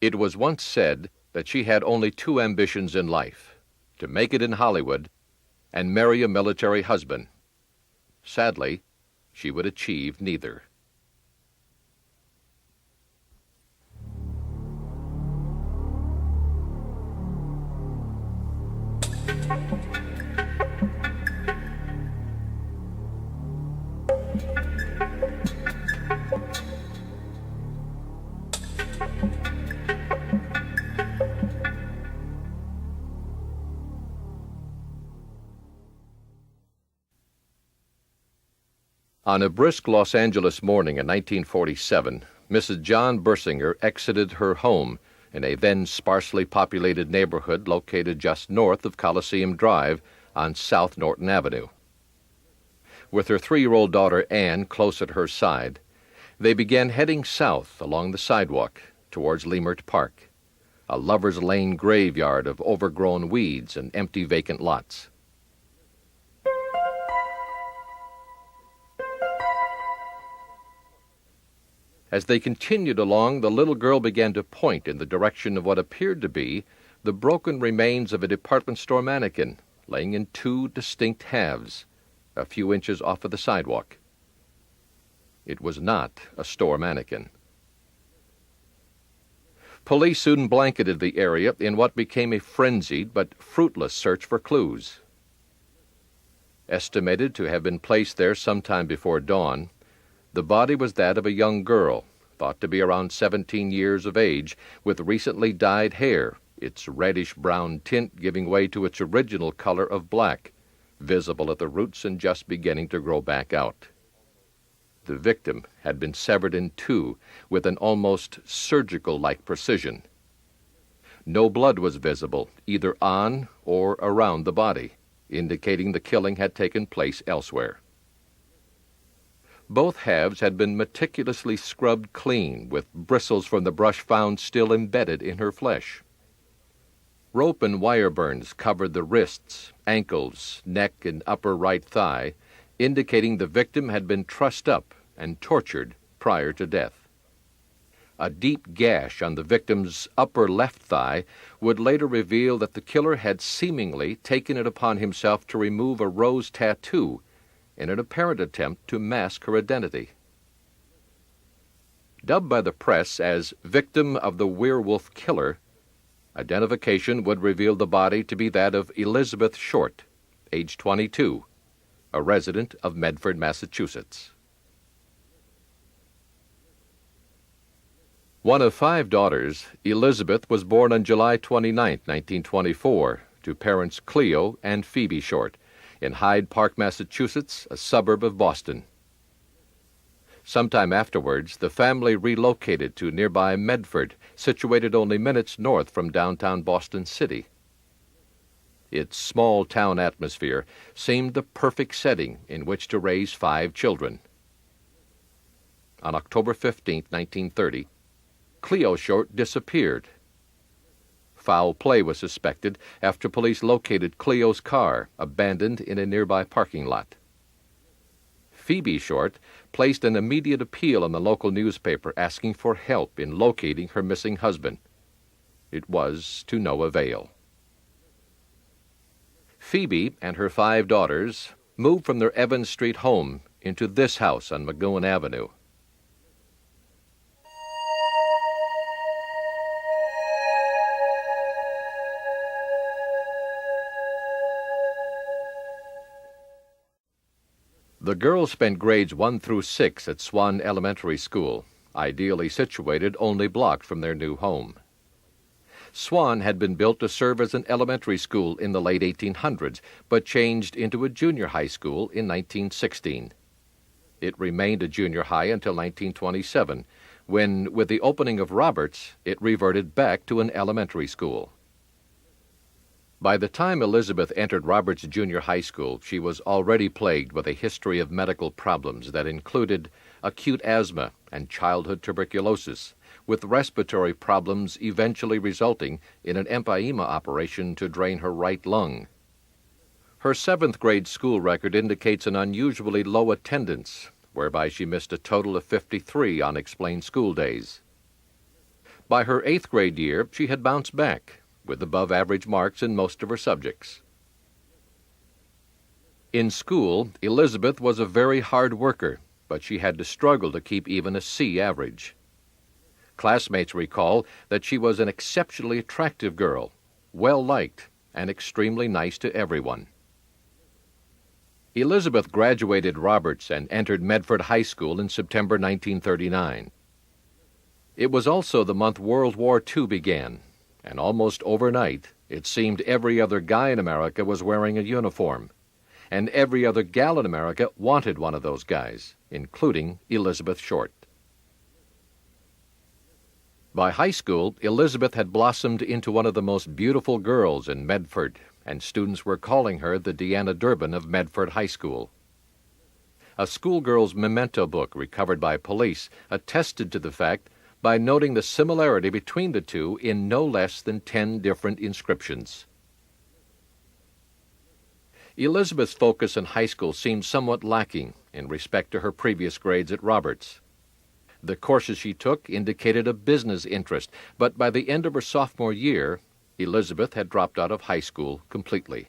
It was once said that she had only two ambitions in life: to make it in Hollywood and marry a military husband. Sadly, she would achieve neither. On a brisk Los Angeles morning in 1947, Mrs. John Bersinger exited her home in a then sparsely populated neighborhood located just north of Coliseum Drive on South Norton Avenue. With her 3-year-old daughter Anne close at her side, they began heading south along the sidewalk towards Leimert Park, a lover's lane graveyard of overgrown weeds and empty vacant lots. As they continued along, the little girl began to point in the direction of what appeared to be the broken remains of a department store mannequin, laying in two distinct halves, a few inches off of the sidewalk. It was not a store mannequin. Police soon blanketed the area in what became a frenzied but fruitless search for clues. Estimated to have been placed there sometime before dawn, the body was that of a young girl, thought to be around 17 years of age, with recently dyed hair, its reddish-brown tint giving way to its original color of black, visible at the roots and just beginning to grow back out. The victim had been severed in two with an almost surgical-like precision. No blood was visible, either on or around the body, indicating the killing had taken place elsewhere. Both halves had been meticulously scrubbed clean, with bristles from the brush found still embedded in her flesh. Rope and wire burns covered the wrists, ankles, neck, and upper right thigh, indicating the victim had been trussed up and tortured prior to death. A deep gash on the victim's upper left thigh would later reveal that the killer had seemingly taken it upon himself to remove a rose tattoo in an apparent attempt to mask her identity. Dubbed by the press as victim of the werewolf killer, identification would reveal the body to be that of Elizabeth Short, age 22, a resident of Medford, Massachusetts. One of 5 daughters, Elizabeth was born on July 29, 1924, to parents Cleo and Phoebe Short, in Hyde Park, Massachusetts, a suburb of Boston. Sometime afterwards, the family relocated to nearby Medford, situated only minutes north from downtown Boston City. Its small-town atmosphere seemed the perfect setting in which to raise 5 children. On October 15, 1930, Cleo Short disappeared. Foul play was suspected after police located Cleo's car, abandoned in a nearby parking lot. Phoebe Short placed an immediate appeal in the local newspaper asking for help in locating her missing husband. It was to no avail. Phoebe and her 5 daughters moved from their Evans Street home into this house on McGowan Avenue. The girls spent grades 1 through 6 at Swan Elementary School, ideally situated only blocks from their new home. Swan had been built to serve as an elementary school in the late 1800s, but changed into a junior high school in 1916. It remained a junior high until 1927, when, with the opening of Roberts, it reverted back to an elementary school. By the time Elizabeth entered Roberts Junior High School, she was already plagued with a history of medical problems that included acute asthma and childhood tuberculosis, with respiratory problems eventually resulting in an empyema operation to drain her right lung. Her 7th grade school record indicates an unusually low attendance, whereby she missed a total of 53 unexplained school days. By her 8th grade year, she had bounced back, with above-average marks in most of her subjects. In school, Elizabeth was a very hard worker, but she had to struggle to keep even a C average. Classmates recall that she was an exceptionally attractive girl, well-liked, and extremely nice to everyone. Elizabeth graduated Roberts and entered Medford High School in September 1939. It was also the month World War II began, and almost overnight, it seemed every other guy in America was wearing a uniform, and every other gal in America wanted one of those guys, including Elizabeth Short. By high school, Elizabeth had blossomed into one of the most beautiful girls in Medford, and students were calling her the Deanna Durbin of Medford High School. A schoolgirl's memento book recovered by police attested to the fact by noting the similarity between the two in no less than 10 different inscriptions. Elizabeth's focus in high school seemed somewhat lacking in respect to her previous grades at Roberts. The courses she took indicated a business interest, but by the end of her sophomore year, Elizabeth had dropped out of high school completely.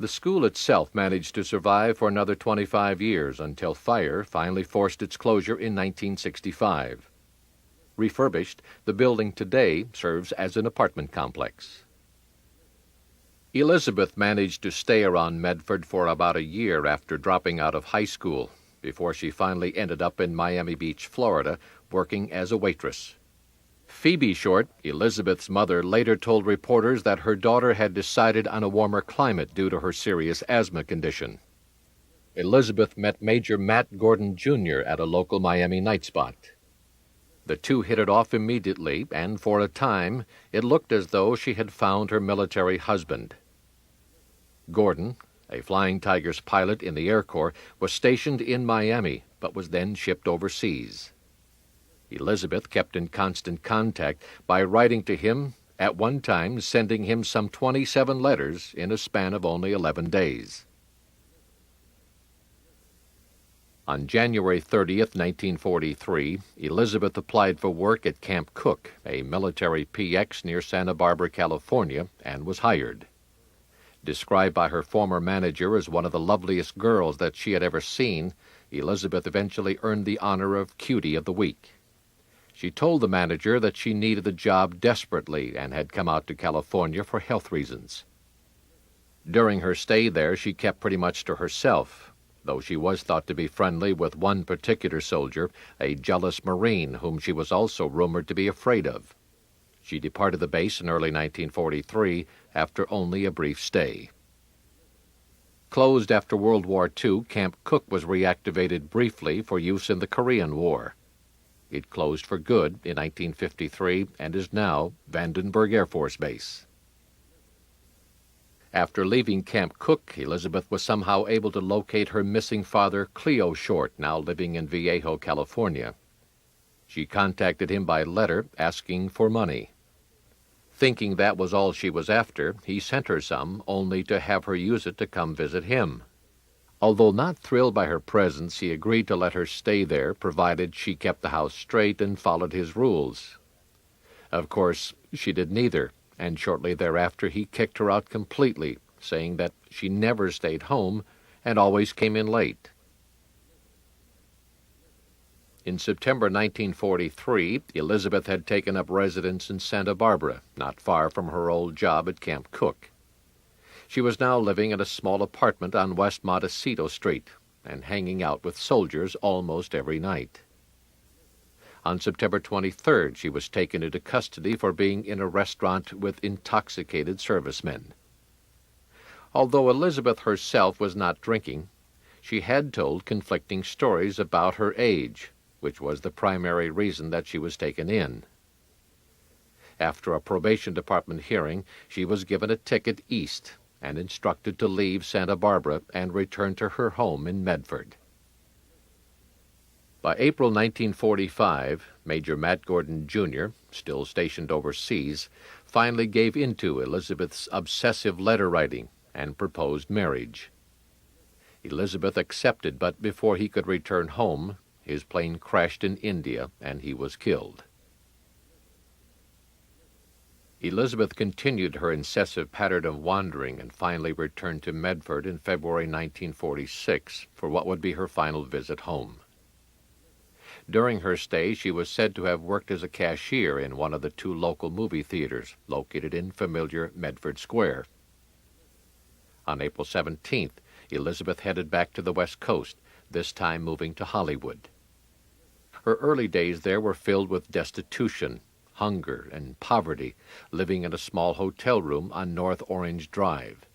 The school itself managed to survive for another 25 years until fire finally forced its closure in 1965. Refurbished, the building today serves as an apartment complex. Elizabeth managed to stay around Medford for about a year after dropping out of high school, before she finally ended up in Miami Beach, Florida, working as a waitress. Phoebe Short, Elizabeth's mother, later told reporters that her daughter had decided on a warmer climate due to her serious asthma condition. Elizabeth met Major Matt Gordon, Jr. at a local Miami night spot. The two hit it off immediately, and for a time, it looked as though she had found her military husband. Gordon, a Flying Tigers pilot in the Air Corps, was stationed in Miami, but was then shipped overseas. Elizabeth kept in constant contact by writing to him, at one time sending him some 27 letters in a span of only 11 days. On January 30th, 1943, Elizabeth applied for work at Camp Cook, a military PICS near Santa Barbara, California, and was hired. Described by her former manager as one of the loveliest girls that she had ever seen, Elizabeth eventually earned the honor of Cutie of the Week. She told the manager that she needed the job desperately and had come out to California for health reasons. During her stay there, she kept pretty much to herself, though she was thought to be friendly with one particular soldier, a jealous Marine whom she was also rumored to be afraid of. She departed the base in early 1943 after only a brief stay. Closed after World War II, Camp Cook was reactivated briefly for use in the Korean War. It closed for good in 1953 and is now Vandenberg Air Force Base. After leaving Camp Cook, Elizabeth was somehow able to locate her missing father, Cleo Short, now living in Vallejo, California. She contacted him by letter asking for money. Thinking that was all she was after, he sent her some, only to have her use it to come visit him. Although not thrilled by her presence, he agreed to let her stay there, provided she kept the house straight and followed his rules. Of course, she did neither, and shortly thereafter he kicked her out completely, saying that she never stayed home and always came in late. In September 1943, Elizabeth had taken up residence in Santa Barbara, not far from her old job at Camp Cook. She was now living in a small apartment on West Montecito Street and hanging out with soldiers almost every night. On September 23rd, she was taken into custody for being in a restaurant with intoxicated servicemen. Although Elizabeth herself was not drinking, she had told conflicting stories about her age, which was the primary reason that she was taken in. After a probation department hearing, she was given a ticket east and instructed to leave Santa Barbara and return to her home in Medford. By April 1945, Major Matt Gordon, Jr., still stationed overseas, finally gave in to Elizabeth's obsessive letter writing and proposed marriage. Elizabeth accepted, but before he could return home, his plane crashed in India and he was killed. Elizabeth continued her incessant pattern of wandering and finally returned to Medford in February 1946 for what would be her final visit home. During her stay, she was said to have worked as a cashier in one of the two local movie theaters located in familiar Medford Square. On April 17th, Elizabeth headed back to the West Coast, this time moving to Hollywood. Her early days there were filled with destitution, hunger, and poverty, living in a small hotel room on North Orange Drive.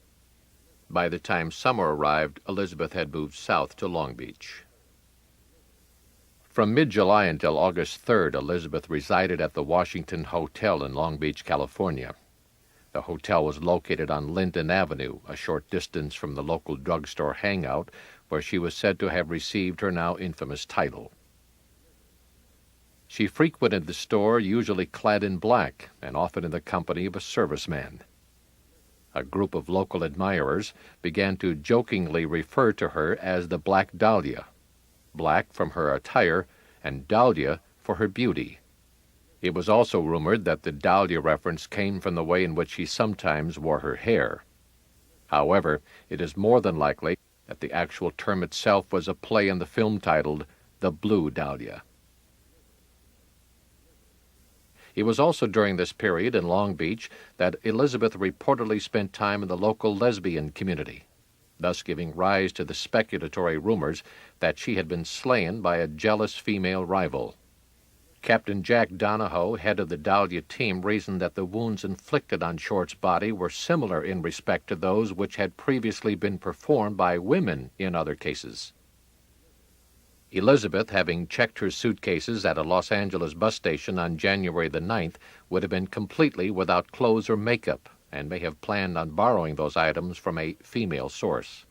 By the time summer arrived, Elizabeth had moved south to Long Beach. From mid-July until August 3rd, Elizabeth resided at the Washington Hotel in Long Beach, California. The hotel was located on Linden Avenue, a short distance from the local drugstore hangout, where she was said to have received her now infamous title. She frequented the store usually clad in black and often in the company of a serviceman. A group of local admirers began to jokingly refer to her as the Black Dahlia, black from her attire and Dahlia for her beauty. It was also rumored that the Dahlia reference came from the way in which she sometimes wore her hair. However, it is more than likely that the actual term itself was a play on the film titled The Blue Dahlia. It was also during this period in Long Beach that Elizabeth reportedly spent time in the local lesbian community, thus giving rise to the speculatory rumors that she had been slain by a jealous female rival. Captain Jack Donahoe, head of the Dahlia team, reasoned that the wounds inflicted on Short's body were similar in respect to those which had previously been performed by women in other cases. Elizabeth, having checked her suitcases at a Los Angeles bus station on January the 9th, would have been completely without clothes or makeup, and may have planned on borrowing those items from a female source.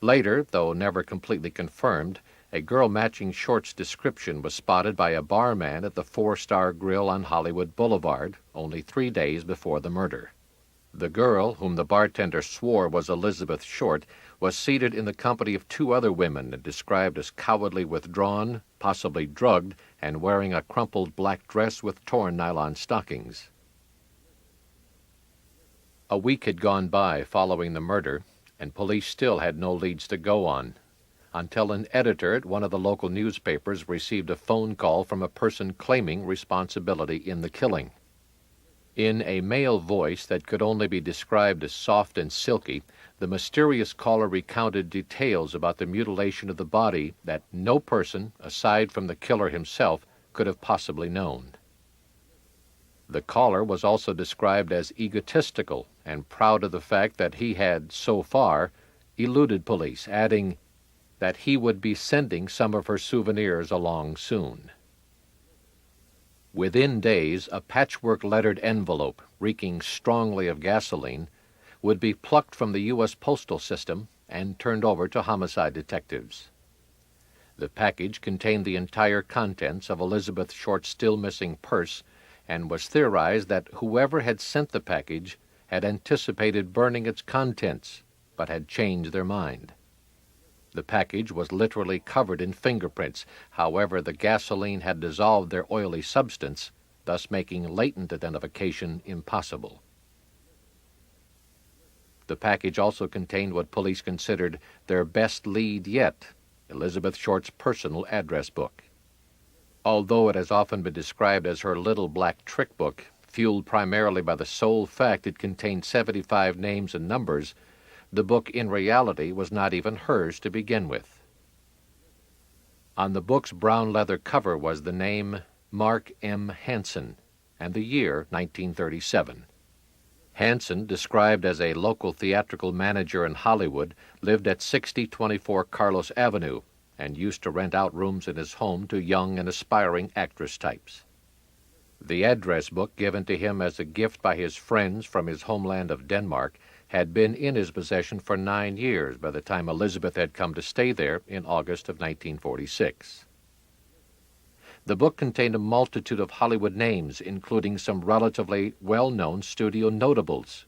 Later, though never completely confirmed, a girl matching Short's description was spotted by a barman at the Four-Star Grill on Hollywood Boulevard only 3 days before the murder. The girl, whom the bartender swore was Elizabeth Short, was seated in the company of 2 other women and described as cowardly withdrawn, possibly drugged, and wearing a crumpled black dress with torn nylon stockings. A week had gone by following the murder, and police still had no leads to go on, until an editor at one of the local newspapers received a phone call from a person claiming responsibility in the killing. In a male voice that could only be described as soft and silky, the mysterious caller recounted details about the mutilation of the body that no person, aside from the killer himself, could have possibly known. The caller was also described as egotistical and proud of the fact that he had, so far, eluded police, adding that he would be sending some of her souvenirs along soon. Within days, a patchwork-lettered envelope, reeking strongly of gasoline, would be plucked from the U.S. postal system and turned over to homicide detectives. The package contained the entire contents of Elizabeth Short's still-missing purse, and was theorized that whoever had sent the package had anticipated burning its contents, but had changed their mind. The package was literally covered in fingerprints. However, the gasoline had dissolved their oily substance, thus making latent identification impossible. The package also contained what police considered their best lead yet, Elizabeth Short's personal address book. Although it has often been described as her little black trick book, fueled primarily by the sole fact it contained 75 names and numbers, the book in reality was not even hers to begin with. On the book's brown leather cover was the name Mark M. Hansen and the year 1937. Hansen, described as a local theatrical manager in Hollywood, lived at 6024 Carlos Avenue and used to rent out rooms in his home to young and aspiring actress types. The address book, given to him as a gift by his friends from his homeland of Denmark, had been in his possession for 9 years by the time Elizabeth had come to stay there in August of 1946. The book contained a multitude of Hollywood names, including some relatively well-known studio notables.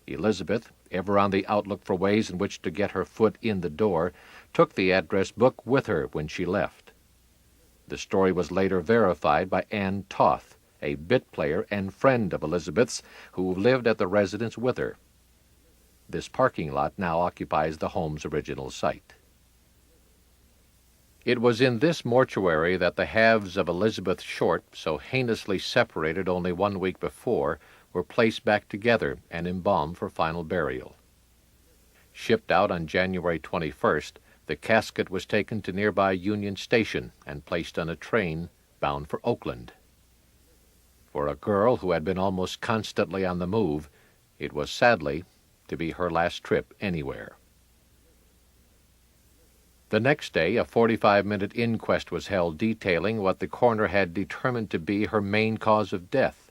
Elizabeth, ever on the outlook for ways in which to get her foot in the door, took the address book with her when she left. The story was later verified by Ann Toth, a bit player and friend of Elizabeth's who lived at the residence with her. This parking lot now occupies the home's original site. It was in this mortuary that the halves of Elizabeth Short, so heinously separated only 1 week before, were placed back together and embalmed for final burial. Shipped out on January 21st, the casket was taken to nearby Union Station and placed on a train bound for Oakland. For a girl who had been almost constantly on the move, it was sadly to be her last trip anywhere. The next day, a 45-minute inquest was held detailing what the coroner had determined to be her main cause of death.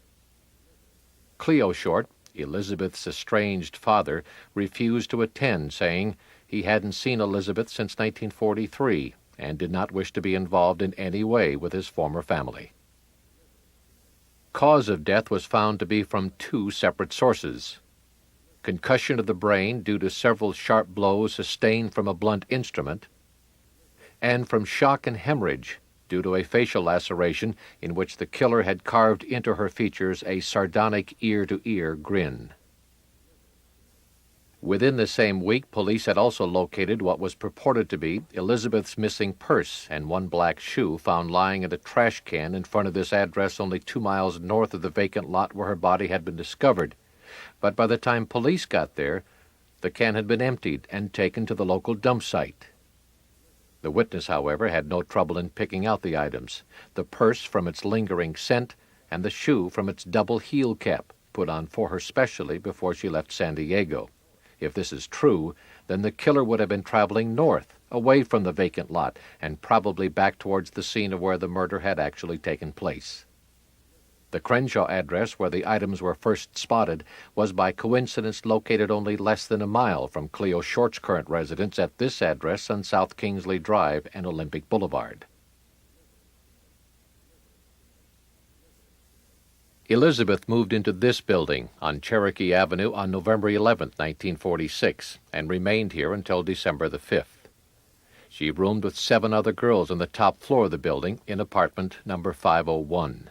Cleo Short, Elizabeth's estranged father, refused to attend, saying he hadn't seen Elizabeth since 1943 and did not wish to be involved in any way with his former family. Cause of death was found to be from 2 separate sources: concussion of the brain due to several sharp blows sustained from a blunt instrument, and from shock and hemorrhage due to a facial laceration in which the killer had carved into her features a sardonic ear-to-ear grin. Within the same week, police had also located what was purported to be Elizabeth's missing purse and 1 black shoe found lying in a trash can in front of this address only 2 miles north of the vacant lot where her body had been discovered. But by the time police got there, the can had been emptied and taken to the local dump site. The witness, however, had no trouble in picking out the items: the purse from its lingering scent and the shoe from its double heel cap, put on for her specially before she left San Diego. If this is true, then the killer would have been traveling north, away from the vacant lot, and probably back towards the scene of where the murder had actually taken place. The Crenshaw address where the items were first spotted was by coincidence located only less than a mile from Cleo Short's current residence at this address on South Kingsley Drive and Olympic Boulevard. Elizabeth moved into this building on Cherokee Avenue on November 11, 1946, and remained here until December the 5th. She roomed with 7 other girls on the top floor of the building in apartment number 501.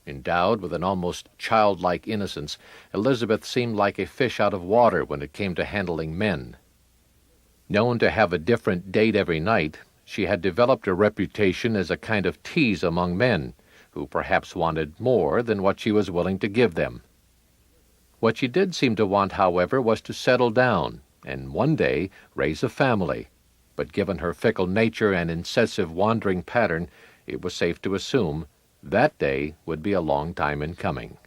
Endowed with an almost childlike innocence, Elizabeth seemed like a fish out of water when it came to handling men. Known to have a different date every night, she had developed a reputation as a kind of tease among men, who perhaps wanted more than what she was willing to give them. What she did seem to want, however, was to settle down and one day raise a family, but given her fickle nature and incessant wandering pattern, it was safe to assume that day would be a long time in coming.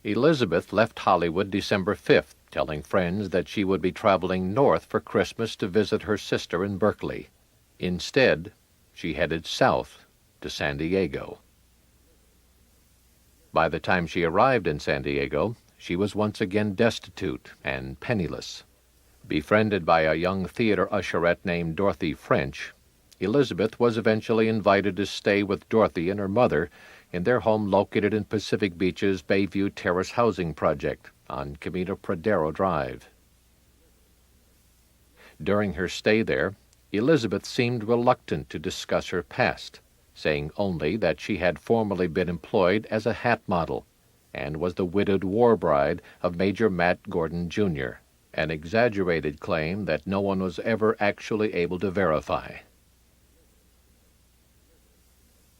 Elizabeth left Hollywood December 5th, telling friends that she would be traveling north for Christmas to visit her sister in Berkeley. Instead, she headed south to San Diego. By the time she arrived in San Diego, she was once again destitute and penniless. Befriended by a young theater usherette named Dorothy French, Elizabeth was eventually invited to stay with Dorothy and her mother in their home located in Pacific Beach's Bayview Terrace housing project on Camino Pradero Drive. During her stay there, Elizabeth seemed reluctant to discuss her past, saying only that she had formerly been employed as a hat model and was the widowed war bride of Major Matt Gordon, Jr., an exaggerated claim that no one was ever actually able to verify.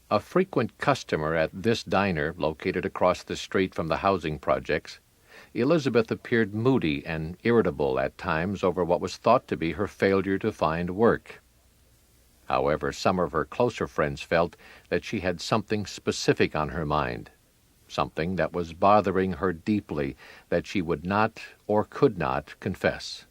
A frequent customer at this diner, located across the street from the housing projects, Elizabeth appeared moody and irritable at times over what was thought to be her failure to find work. However, some of her closer friends felt that she had something specific on her mind, something that was bothering her deeply that she would not or could not confess.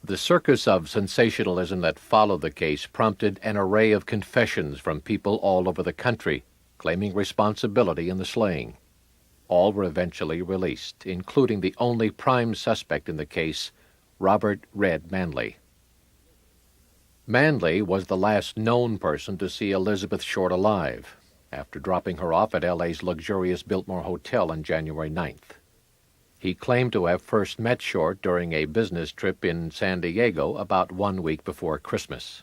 The circus of sensationalism that followed the case prompted an array of confessions from people all over the country, claiming responsibility in the slaying. All were eventually released, including the only prime suspect in the case, Robert "Red" Manley. Manley was the last known person to see Elizabeth Short alive, after dropping her off at L.A.'s luxurious Biltmore Hotel on January 9th. He claimed to have first met Short during a business trip in San Diego about 1 week before Christmas.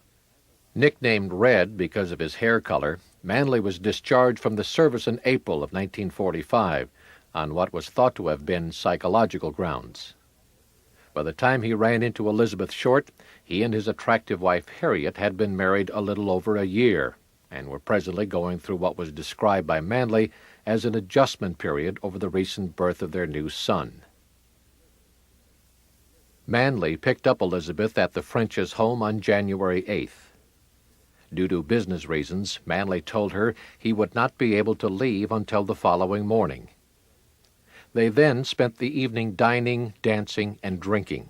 Nicknamed Red because of his hair color, Manley was discharged from the service in April of 1945 on what was thought to have been psychological grounds. By the time he ran into Elizabeth Short, he and his attractive wife Harriet had been married a little over a year and were presently going through what was described by Manley as an adjustment period over the recent birth of their new son. Manley picked up Elizabeth at the French's home on January 8th. Due to business reasons, Manley told her he would not be able to leave until the following morning. They then spent the evening dining, dancing, and drinking.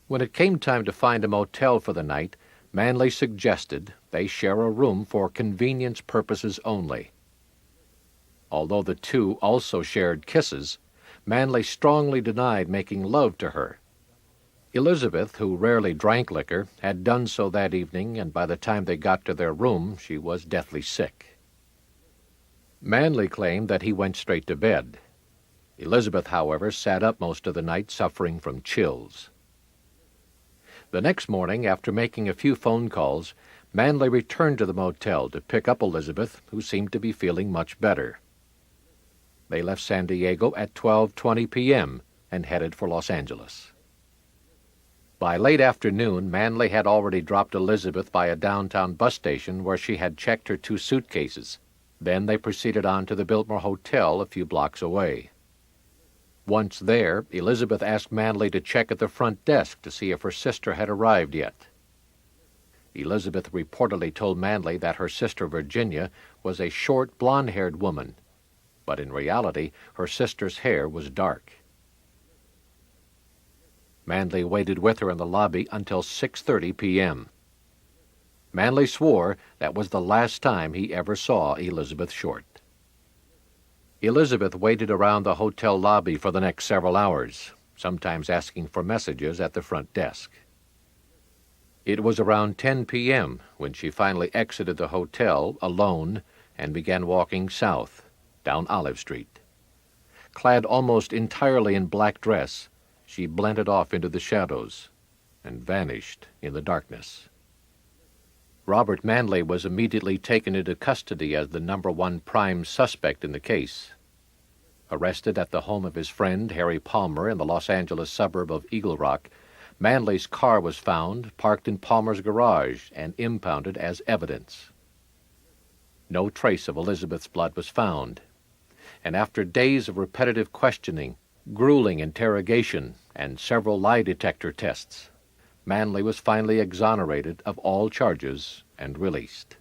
When it came time to find a motel for the night, Manley suggested they share a room for convenience purposes only. Although the two also shared kisses, Manley strongly denied making love to her. Elizabeth, who rarely drank liquor, had done so that evening, and by the time they got to their room, she was deathly sick. Manley claimed that he went straight to bed. Elizabeth, however, sat up most of the night suffering from chills. The next morning, after making a few phone calls, Manley returned to the motel to pick up Elizabeth, who seemed to be feeling much better. They left San Diego at 12:20 p.m. and headed for Los Angeles. By late afternoon, Manley had already dropped Elizabeth by a downtown bus station where she had checked her 2 suitcases. Then they proceeded on to the Biltmore Hotel a few blocks away. Once there, Elizabeth asked Manley to check at the front desk to see if her sister had arrived yet. Elizabeth reportedly told Manley that her sister Virginia was a short, blonde-haired woman, but in reality her sister's hair was dark. Manley waited with her in the lobby until 6:30 p.m. Manley swore that was the last time he ever saw Elizabeth Short. Elizabeth waited around the hotel lobby for the next several hours, sometimes asking for messages at the front desk. It was around 10 p.m. when she finally exited the hotel alone and began walking south, down Olive Street. Clad almost entirely in black dress, she blended off into the shadows and vanished in the darkness. Robert Manley was immediately taken into custody as the #1 prime suspect in the case. Arrested at the home of his friend Harry Palmer in the Los Angeles suburb of Eagle Rock, Manley's car was found, parked in Palmer's garage, and impounded as evidence. No trace of Elizabeth's blood was found, and after days of repetitive questioning, grueling interrogation, and several lie detector tests, Manley was finally exonerated of all charges and released.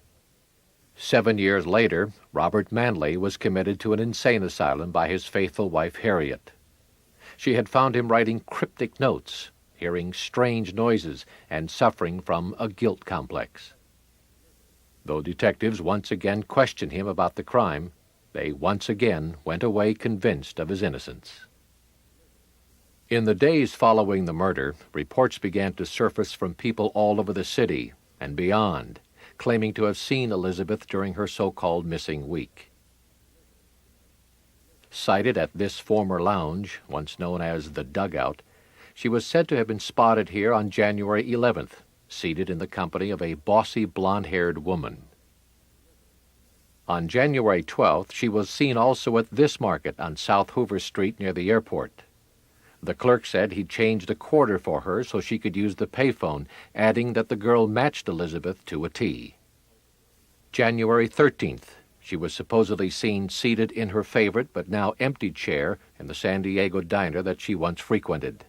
7 years later, Robert Manley was committed to an insane asylum by his faithful wife Harriet. She had found him writing cryptic notes, hearing strange noises, and suffering from a guilt complex. Though detectives once again questioned him about the crime, they once again went away convinced of his innocence. In the days following the murder, reports began to surface from people all over the city and beyond, claiming to have seen Elizabeth during her so-called missing week. Sighted at this former lounge, once known as the Dugout, she was said to have been spotted here on January 11th, seated in the company of a bossy blonde-haired woman. On January 12th, she was seen also at this market on South Hoover Street near the airport. The clerk said he'd changed a quarter for her so she could use the payphone, adding that the girl matched Elizabeth to a T. January 13th, she was supposedly seen seated in her favorite but now empty chair in the San Diego diner that she once frequented.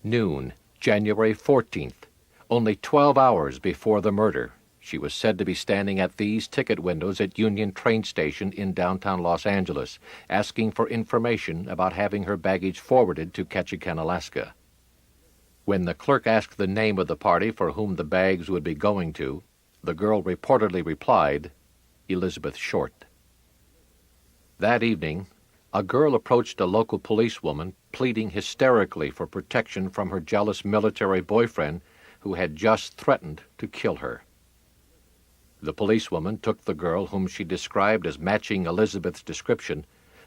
Noon, January 14th, only 12 hours before the murder, she was said to be standing at these ticket windows at Union train station in downtown Los Angeles, asking for information about having her baggage forwarded to Ketchikan, Alaska. When the clerk asked the name of the party for whom the bags would be going to, the girl reportedly replied, Elizabeth Short. That evening, a girl approached a local policewoman, pleading hysterically for protection from her jealous military boyfriend who had just threatened to kill her. The policewoman took the girl, whom she described as matching Elizabeth's description,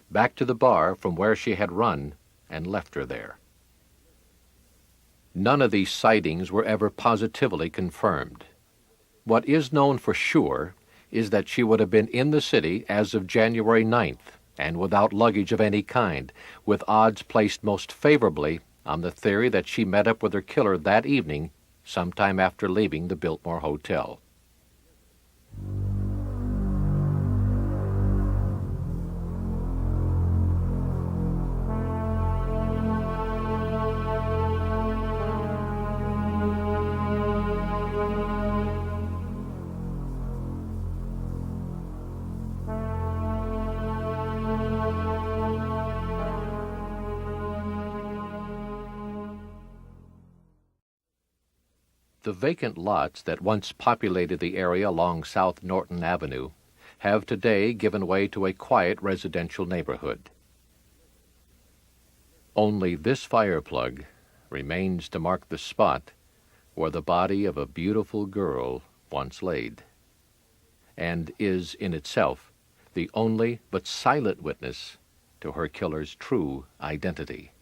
back to the bar from where she had run and left her there. None of these sightings were ever positively confirmed. What is known for sure is that she would have been in the city as of January 9th, and without luggage of any kind, with odds placed most favorably on the theory that she met up with her killer that evening, sometime after leaving the Biltmore Hotel. The vacant lots that once populated the area along South Norton Avenue have today given way to a quiet residential neighborhood. Only this fire plug remains to mark the spot where the body of a beautiful girl once laid, and is in itself the only but silent witness to her killer's true identity.